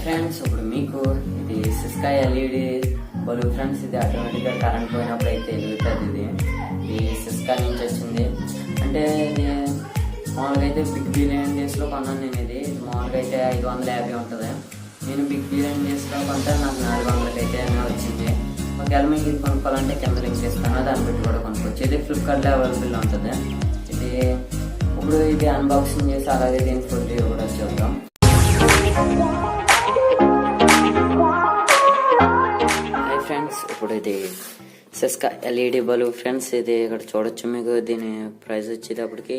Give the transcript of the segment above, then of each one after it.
Friends, ఇప్పుడు మీకు ఇది సిస్కా ఎల్ఈడి బల్బ్ ఫ్రెండ్స్. ఇది ఆటోమేటిక్గా కరెంట్ పోయినప్పుడు అయితే వెలుగుతుంది. ఇది సిస్కా నుంచి వచ్చింది. అంటే ఇది మామూలుగా అయితే బిగ్ బిలియన్ డేస్లో కొన్నాను నేను. ఇది మామూలుగా అయితే 550 ఉంటుంది. నేను బిగ్ బిలియన్ డేస్లో కొంటే నాకు 400 అయితే వచ్చింది. ఒకవేళ మీకు ఇది కొనుక్కోవాలంటే కింద లింక్ ఇస్తాను, దాన్ని బట్టి కూడా కొనుక్కోవచ్చు. ఇది ఫ్లిప్కార్ట్లో అవైలబుల్ ఉంటుంది. ఇది ఇప్పుడు ఇది అన్బాక్సింగ్ చేసి అలాగే దీని ఫుడ్ కూడా చూద్దాం. హాయ్ ఫ్రెండ్స్, ఇప్పుడు ఇది సిస్కా ఎల్ఈడి బల్బ్ ఫ్రెండ్స్. ఇది ఇక్కడ చూడొచ్చు. మీకు దీని ప్రైస్ వచ్చేటప్పటికి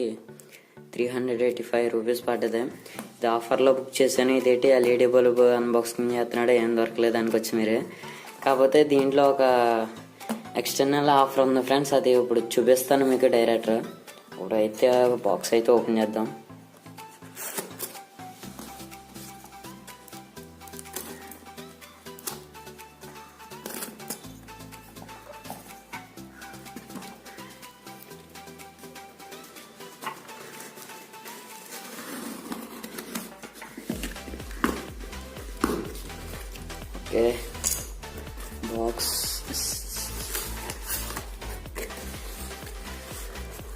385 రూపీస్ పడ్డది. ఇది ఆఫర్లో బుక్ చేశాను. ఇదేంటి ఎల్ఈడి బల్బ్ అన్బాక్సింగ్ చేస్తున్నాడు, ఏం దొరకలేదు అనుకోవచ్చు మీరే. కాకపోతే దీంట్లో ఒక ఎక్స్టర్నల్ ఆఫర్ ఉంది ఫ్రెండ్స్. అది ఇప్పుడు చూపిస్తాను మీకు డైరెక్ట్. ఇప్పుడు అయితే బాక్స్ అయితే ఓపెన్ చేద్దాం. Okay, box.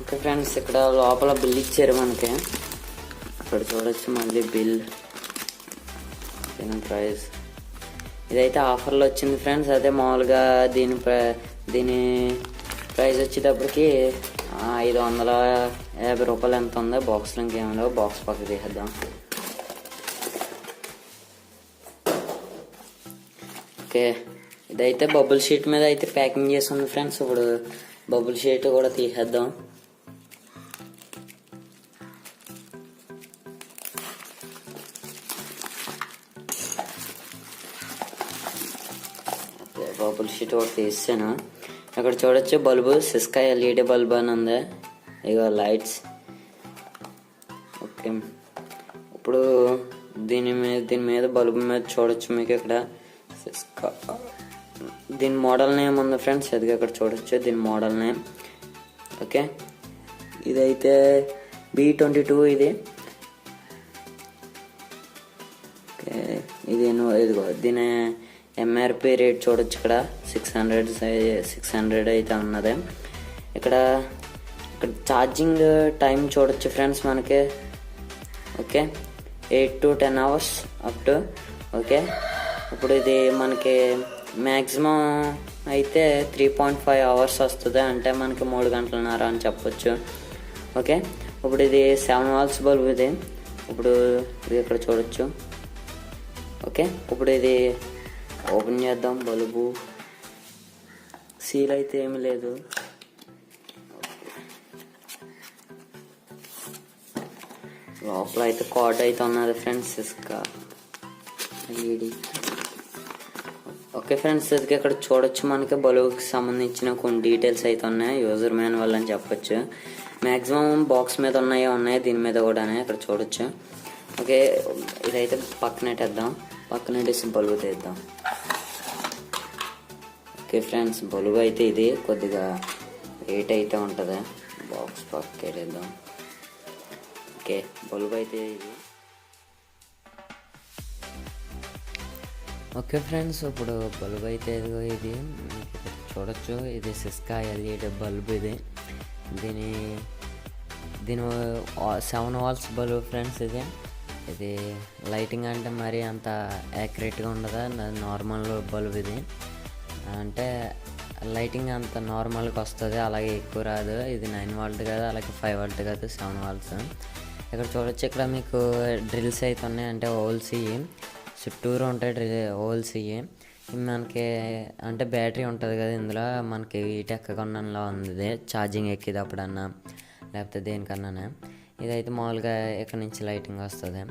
ఓకే ఫ్రెండ్స్, ఇక్కడ లోపల బిల్ ఇచ్చారు మనకి. ఇక్కడ చూడొచ్చు మళ్ళీ బిల్, ప్రైస్. ఇదైతే ఆఫర్లో వచ్చింది ఫ్రెండ్స్. అదే మామూలుగా దీని ప్రైస్ వచ్చేటప్పటికి 550 రూపాయలు ఎంత ఉందో. బాక్స్లో ఇంకేం లేవు. బాక్స్ పక్కకు తీసేద్దాం. ఓకే, ఇదైతే బబుల్ షీట్ మీద అయితే ప్యాకింగ్ చేసి ఉంది ఫ్రెండ్స్. ఇప్పుడు బబుల్ షీట్ కూడా తీసేద్దాం. బబుల్ షీట్ కూడా తీసాను. ఇక్కడ చూడొచ్చు బల్బు సిస్కా ఎల్ఈడి బల్బ్ అని ఉంది. ఇగో లైట్స్. ఓకే, ఇప్పుడు దీని మీద బల్బు మీద చూడొచ్చు మీకు ఇక్కడ సిస్కా. దీని మోడల్ నేమ్ ఉంది ఫ్రెండ్స్. అది ఇక్కడ చూడొచ్చు దీని మోడల్ నేమ్. ఓకే, ఇదైతే B22 ఇది. ఓకే, ఇదిగో దీని ఎంఆర్పి రేట్ చూడొచ్చు. ఇక్కడ 600 అయితే ఉన్నది. ఇక్కడ ఛార్జింగ్ టైం చూడొచ్చు ఫ్రెండ్స్ మనకి. Okay, 8 to 10 hours up to. Okay, ఇప్పుడు ఇది మనకి మ్యాక్సిమం అయితే 3.5 hours వస్తుంది. అంటే మనకి 3 గంటలన్నర అని చెప్పొచ్చు. ఓకే, ఇప్పుడు ఇది 7 volts బల్బ్ ఇది. ఇప్పుడు ఇది ఇక్కడ చూడొచ్చు. ఓకే, ఇప్పుడు ఇది ఓపెన్ చేద్దాం. బల్బు సీల్ అయితే ఏమి లేదు. లోపల అయితే కార్డ్ అయితే ఉన్నది friends Syska LED. Okay friends, ఇది ఇక్కడ చూడొచ్చు మనకి బల్బుకి సంబంధించిన కొన్ని డీటెయిల్స్ అయితే ఉన్నాయి. యూజర్ మాన్యువల్ అని చెప్పొచ్చు. మ్యాక్సిమం బాక్స్ మీద ఉన్నాయి, దీని మీద కూడా ఇక్కడ చూడొచ్చు. ఓకే, ఇదైతే పక్కనెట్టేద్దాం. పక్కనెట్టేసి బల్బు తీద్దాం. ఓకే ఫ్రెండ్స్, బల్బు అయితే ఇది కొద్దిగా వెయిట్ అయితే ఉంటుంది. బాక్స్ పక్కకెట్టేద్దాం. ఓకే, బల్బు అయితే ఇది. ఓకే ఫ్రెండ్స్, ఇప్పుడు బల్బ్ అయితే ఇది చూడొచ్చు. ఇది సిస్కా ఎల్ఈడి బల్బ్. ఇది దీని 7 volts బల్బ్ ఫ్రెండ్స్. ఇది లైటింగ్ అంటే మరి అంత యాక్యురేట్గా ఉండదు. నార్మల్ బల్బ్ ఇది. అంటే లైటింగ్ అంత నార్మల్గా వస్తుంది, అలాగే ఎక్కువ రాదు. ఇది 9 volt కాదు, అలాగే 5 volt కాదు, 7 volts. ఇక్కడ చూడొచ్చు. ఇక్కడ మీకు డ్రిల్స్ అయితే ఉన్నాయి. అంటే హోల్స్ ఇవి చుట్టూరు ఉంటాయి. హోల్స్ ఇవి మనకి అంటే బ్యాటరీ ఉంటుంది కదా ఇందులో. మనకి ఇటు ఎక్కకుండా ఉంది ఛార్జింగ్ ఎక్కేటప్పుడన్నా లేకపోతే దేనికన్నా. ఇదైతే మామూలుగా ఇక్కడ నుంచి లైటింగ్ వస్తుంది.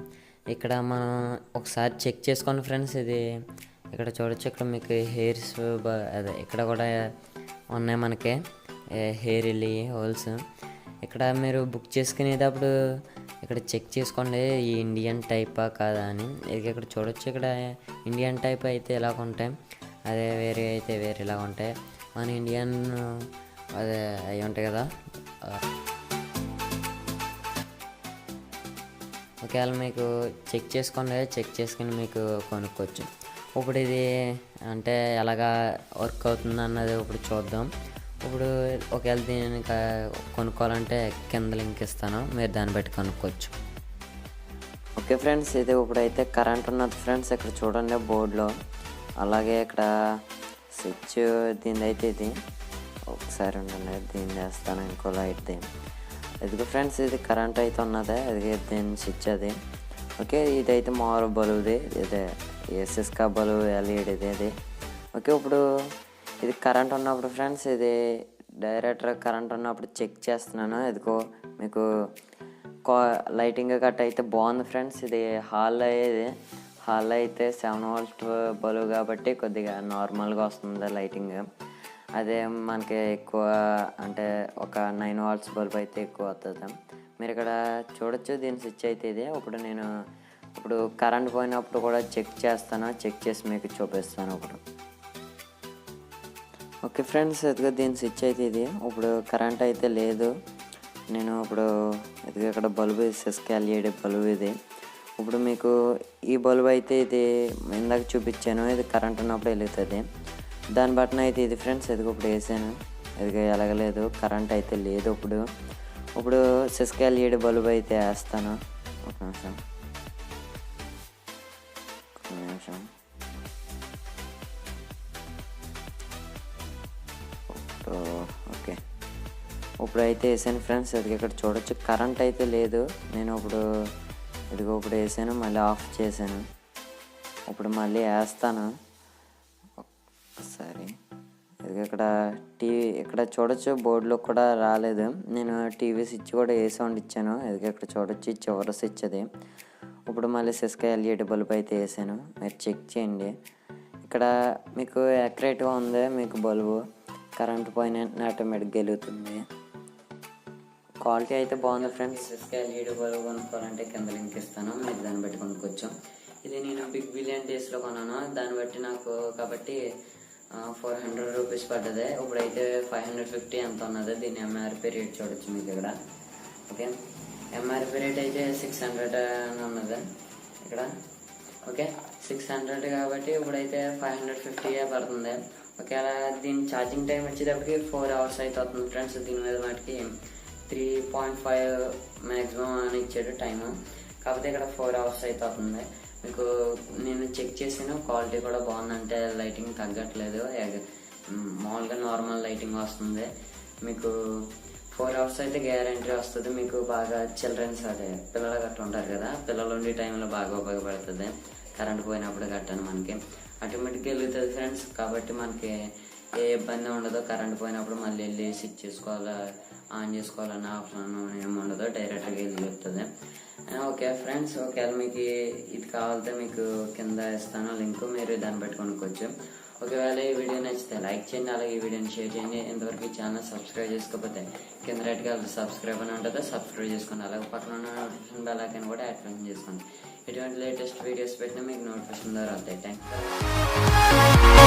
ఇక్కడ మనం ఒకసారి చెక్ చేసుకోండి ఫ్రెండ్స్. ఇది ఇక్కడ చూడొచ్చు. ఇక్కడ మీకు హెయిర్స్ అదే ఇక్కడ కూడా ఉన్నాయి మనకి హెయిర్ వెళ్ళి హోల్స్. ఇక్కడ మీరు బుక్ చేసుకునేటప్పుడు ఇక్కడ చెక్ చేసుకోండి ఈ ఇండియన్ టైపా కాదా అని. ఇది ఇక్కడ చూడొచ్చు. ఇక్కడ ఇండియన్ టైప్ అయితే ఇలాగ ఉంటాయి, అదే వేరే అయితే వేరే ఇలాగ ఉంటాయి. మన ఇండియన్ అదే అవి ఉంటాయి కదా. ఒకవేళ మీకు చెక్ చేసుకుని మీకు కొనుక్కోవచ్చు. ఇప్పుడు ఇది అంటే ఎలాగా వర్క్ అవుతుంది అన్నది ఇప్పుడు చూద్దాం. ఇప్పుడు ఒకవేళ దీన్ని కొనుక్కోవాలంటే కింద లింక్ ఇస్తాను, మీరు దాన్ని బట్టి కొనుక్కోవచ్చు. ఓకే ఫ్రెండ్స్, ఇది ఇప్పుడైతే కరెంట్ ఉన్నది ఫ్రెండ్స్. ఇక్కడ చూడండి బోర్డులో, అలాగే ఇక్కడ స్విచ్ దీని అయితే ఇది ఒకసారి ఉండండి, దీన్ని వేస్తాను, ఇంకో లైట్ దీన్ని. ఇదిగో ఫ్రెండ్స్, ఇది కరెంట్ అయితే ఉన్నది, అది దీని స్విచ్ అది. ఓకే, ఇదైతే మామూలు బల్బుది, ఇదే సిస్కా బల్బ్ ఎల్ఈడిది అది. ఓకే, ఇప్పుడు ఇది కరెంట్ ఉన్నప్పుడు ఫ్రెండ్స్, ఇది డైరెక్టర్ కరెంట్ ఉన్నప్పుడు చెక్ చేస్తున్నాను. ఇదిగో మీకు లైటింగ్ కట్ అయితే బాగుంది ఫ్రెండ్స్. ఇది హాల్లో అయితే 7 వోల్ట్ బల్బ్ కాబట్టి కొద్దిగా నార్మల్గా వస్తుంది లైటింగ్. అదే మనకి ఎక్కువ అంటే ఒక 9 వాట్స్ బల్బ్ అయితే ఎక్కువ వస్తుంది. మీరు ఇక్కడ చూడొచ్చు, దీని స్విచ్ అయితే ఇది. ఇప్పుడు కరెంట్ పోయినప్పుడు కూడా చెక్ చేసి మీకు చూపిస్తాను ఇప్పుడు. ఓకే ఫ్రెండ్స్, ఇదిగో దీని స్విచ్ అయితే ఇది. ఇప్పుడు కరెంట్ అయితే లేదు. నేను ఇప్పుడు ఇదిగో ఇక్కడ బల్బు సిస్కా LED బల్బు ఇది. ఇప్పుడు మీకు ఈ బల్బు అయితే ఇది ఇందాక చూపించాను, ఇది కరెంట్ ఉన్నప్పుడు వెలుగుతుంది. దాని బటన్ అయితే ఇది ఫ్రెండ్స్. ఇదిగో ఇప్పుడు వేసాను, ఇదిగో ఎలగలేదు, కరెంట్ అయితే లేదు. ఇప్పుడు సిస్కా LED బల్బు అయితే వేస్తాను. ఒక నిమిషం. ఓకే, ఇప్పుడైతే వేసాను ఫ్రెండ్స్. అది ఇక్కడ చూడొచ్చు, కరెంట్ అయితే లేదు. నేను ఇప్పుడు వేసాను, మళ్ళీ ఆఫ్ చేశాను. ఇప్పుడు మళ్ళీ వేస్తాను ఒకసారి. ఇది ఇక్కడ చూడొచ్చు, బోర్డులో కూడా రాలేదు. నేను టీవీ స్విచ్ కూడా ఏ సౌండ్ ఇచ్చాను. ఇది ఇక్కడ చూడొచ్చు, చివరి స్విచ్ అది. ఇప్పుడు మళ్ళీ సిస్కా LED బల్బ్ అయితే వేసాను, మీరు చెక్ చేయండి. ఇక్కడ మీకు యాక్యురేట్గా ఉంది, మీకు బల్బు కరెంట్ పోయిన ఆటోమేటిక్గా వెలుగుతుంది. క్వాలిటీ అయితే బాగుంది ఫ్రెండ్స్. సిస్కా LED బల్బ్ కొనుక్కోవాలంటే కింద లింక్ ఇస్తాను, మీరు దాన్ని బట్టి కొనుక్కోవచ్చు. ఇది నేను బిగ్ బిలియన్ డేస్లో కొన్నాను, దాన్ని బట్టి నాకు కాబట్టి 400 రూపీస్ పడ్డది. ఇప్పుడైతే 550 ఎంత ఉన్నది. దీని MRP రేట్ చూడొచ్చు మీకు ఇక్కడ. ఓకే, MRP రేట్ అయితే 600 అని ఉన్నది ఇక్కడ. ఓకే, 600 కాబట్టి ఇప్పుడైతే 550 పడుతుంది. ఒకవేళ దీని ఛార్జింగ్ టైం వచ్చేటప్పటికి 4 అవర్స్ అయితే అవుతుంది ఫ్రెండ్స్. దీని మీద వాటికి 3.5 మ్యాక్సిమం అని ఇచ్చాడు టైము, కాకపోతే ఇక్కడ 4 అవర్స్ అయితే అవుతుంది. మీకు నేను చెక్ చేసాను, క్వాలిటీ కూడా బాగుందంటే లైటింగ్ తగ్గట్లేదు, మామూలుగా నార్మల్ లైటింగ్ వస్తుంది. మీకు 4 అవర్స్ అయితే గ్యారంటీ వస్తుంది. మీకు బాగా చిల్డ్రన్స్ అదే పిల్లలు గట్ట ఉంటారు కదా, పిల్లలు ఉండే టైంలో బాగా ఉపయోగపడుతుంది. కరెంట్ పోయినప్పుడు గట్టని మనకి ఆటోమేటిక్గా వెలుగుతుంది ఫ్రెండ్స్. కాబట్టి మనకి ఏ ఇబ్బంది ఉండదు. కరెంట్ పోయినప్పుడు మళ్ళీ వెళ్ళి స్విచ్ చేసుకోవాలా, ఆన్ చేసుకోవాలన్న ఆప్షన్ ఏమి ఉండదు, డైరెక్ట్గా వెలుగుతుంది. ఓకే ఫ్రెండ్స్, ఒకవేళ మీకు ఇది కావాలంటే మీకు కింద ఇస్తాను లింక్, మీరు దాన్ని బట్టి కొనుక్కోవచ్చు. ఒకవేళ ఈ వీడియో నచ్చితే లైక్ చేయండి, అలాగే ఈ వీడియోని షేర్ చేయండి. ఇంతవరకు ఈ ఛానల్ సబ్స్క్రైబ్ చేసుకోకపోతే కింద రైట్గా సబ్స్క్రైబ్ అని ఉంటుంది, సబ్స్క్రైబ్ చేసుకోండి. అలాగే పక్కన ఉన్న నోటిఫికేషన్ బెల్ ఐకాన్ కూడా యాక్టివేట్ చేసుకోండి. ఎటువంటి లేటెస్ట్ వీడియోస్ పెట్టినా మీకు నోటిఫికేషన్ ద్వారా వస్తాయి. Thank you.